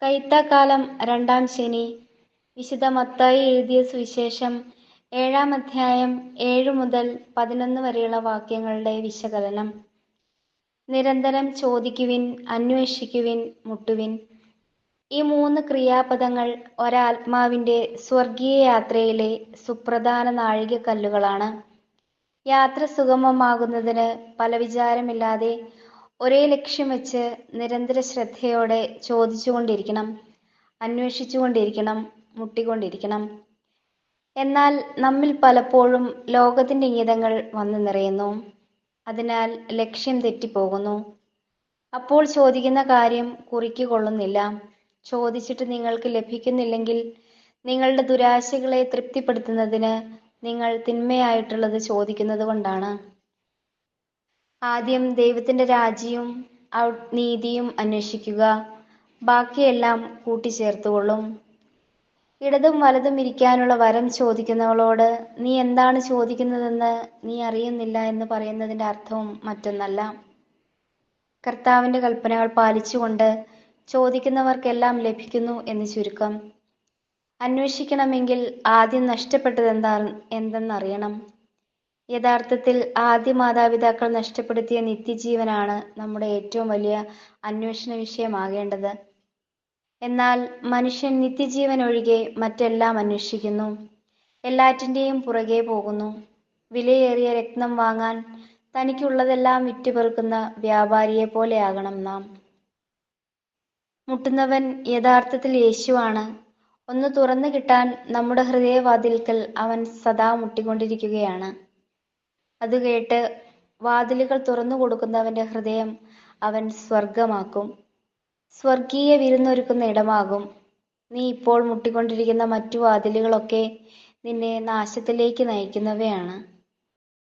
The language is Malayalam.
കൈത്താക്കാലം രണ്ടാം ശനി. വിശുദ്ധ മത്തായി എഴുതിയ സുവിശേഷം 7-ാം അധ്യായം 7 മുതൽ 11 വരെയുള്ള വാക്യങ്ങളുടെ വിശകലനം. നിരന്തരം ചോദിക്കുവിൻ, അന്വേഷിക്കുവിൻ, മുട്ടുവിൻ. ഈ 3 ക്രിയാപദങ്ങൾ ഒരാത്മാവിന്റെ സ്വർഗീയ യാത്രയിലെ സുപ്രധാന നാഴികക്കല്ലുകളാണ്. യാത്ര സുഗമമാകുന്നതിന് പല വിചാരമില്ലാതെ ഒരേ ലക്ഷ്യം വെച്ച് നിരന്തര ശ്രദ്ധയോടെ ചോദിച്ചുകൊണ്ടിരിക്കണം, അന്വേഷിച്ചുകൊണ്ടിരിക്കണം, മുട്ടിക്കൊണ്ടിരിക്കണം. എന്നാൽ നമ്മിൽ പലപ്പോഴും ലോകത്തിന്റെ ഇംഗിതങ്ങൾ വന്നു നിറയുന്നു. അതിനാൽ ലക്ഷ്യം തെറ്റിപ്പോകുന്നു. അപ്പോൾ ചോദിക്കുന്ന കാര്യം കുറിക്കുകൊള്ളുന്നില്ല. ചോദിച്ചിട്ട് നിങ്ങൾക്ക് ലഭിക്കുന്നില്ലെങ്കിൽ നിങ്ങളുടെ ദുരാശകളെ തൃപ്തിപ്പെടുത്തുന്നതിന് നിങ്ങൾ തിന്മയായിട്ടുള്ളത് ചോദിക്കുന്നത് കൊണ്ടാണ്. ആദ്യം ദൈവത്തിന്റെ രാജ്യവും നീതിയും അന്വേഷിക്കുക, ബാക്കിയെല്ലാം കൂട്ടിച്ചേർത്തുകൊള്ളും. ഇടതും വലതും ഇരിക്കാനുള്ള വരം ചോദിക്കുന്നവളോട് നീ എന്താണ് ചോദിക്കുന്നതെന്ന് നീ അറിയുന്നില്ല എന്ന് പറയുന്നതിന്റെ അർത്ഥവും മറ്റൊന്നല്ല. കർത്താവിന്റെ കൽപ്പനകൾ പാലിച്ചുകൊണ്ട് ചോദിക്കുന്നവർക്കെല്ലാം ലഭിക്കുന്നു എന്ന് ചുരുക്കം. അന്വേഷിക്കണമെങ്കിൽ ആദ്യം നഷ്ടപ്പെട്ടത് എന്തെന്നറിയണം. യഥാർത്ഥത്തിൽ ആദ്യ മാതാപിതാക്കൾ നഷ്ടപ്പെടുത്തിയ നിത്യജീവനാണ് നമ്മുടെ ഏറ്റവും വലിയ അന്വേഷണ വിഷയമാകേണ്ടത്. എന്നാൽ മനുഷ്യൻ നിത്യജീവൻ ഒഴികെ മറ്റെല്ലാം അന്വേഷിക്കുന്നു, എല്ലാറ്റിൻ്റെയും പുറകെ പോകുന്നു. വിലയേറിയ രത്നം വാങ്ങാൻ തനിക്കുള്ളതെല്ലാം വിറ്റുപെറുക്കുന്ന വ്യാപാരിയെ പോലെയാകണം നാം. മുട്ടുന്നവൻ യഥാർത്ഥത്തിൽ യേശുവാണ്. ഒന്ന് തുറന്നു കിട്ടാൻ നമ്മുടെ ഹൃദയവാതിൽക്കൽ അവൻ സദാ മുട്ടിക്കൊണ്ടിരിക്കുകയാണ്. അത് കേട്ട് വാതിലുകൾ തുറന്നു കൊടുക്കുന്നവന്റെ ഹൃദയം അവൻ സ്വർഗമാക്കും, സ്വർഗീയ വിരുന്നൊരുക്കുന്ന ഇടമാകും. നീ ഇപ്പോൾ മുട്ടിക്കൊണ്ടിരിക്കുന്ന മറ്റു വാതിലുകളൊക്കെ നിന്നെ നാശത്തിലേക്ക് നയിക്കുന്നവയാണ്.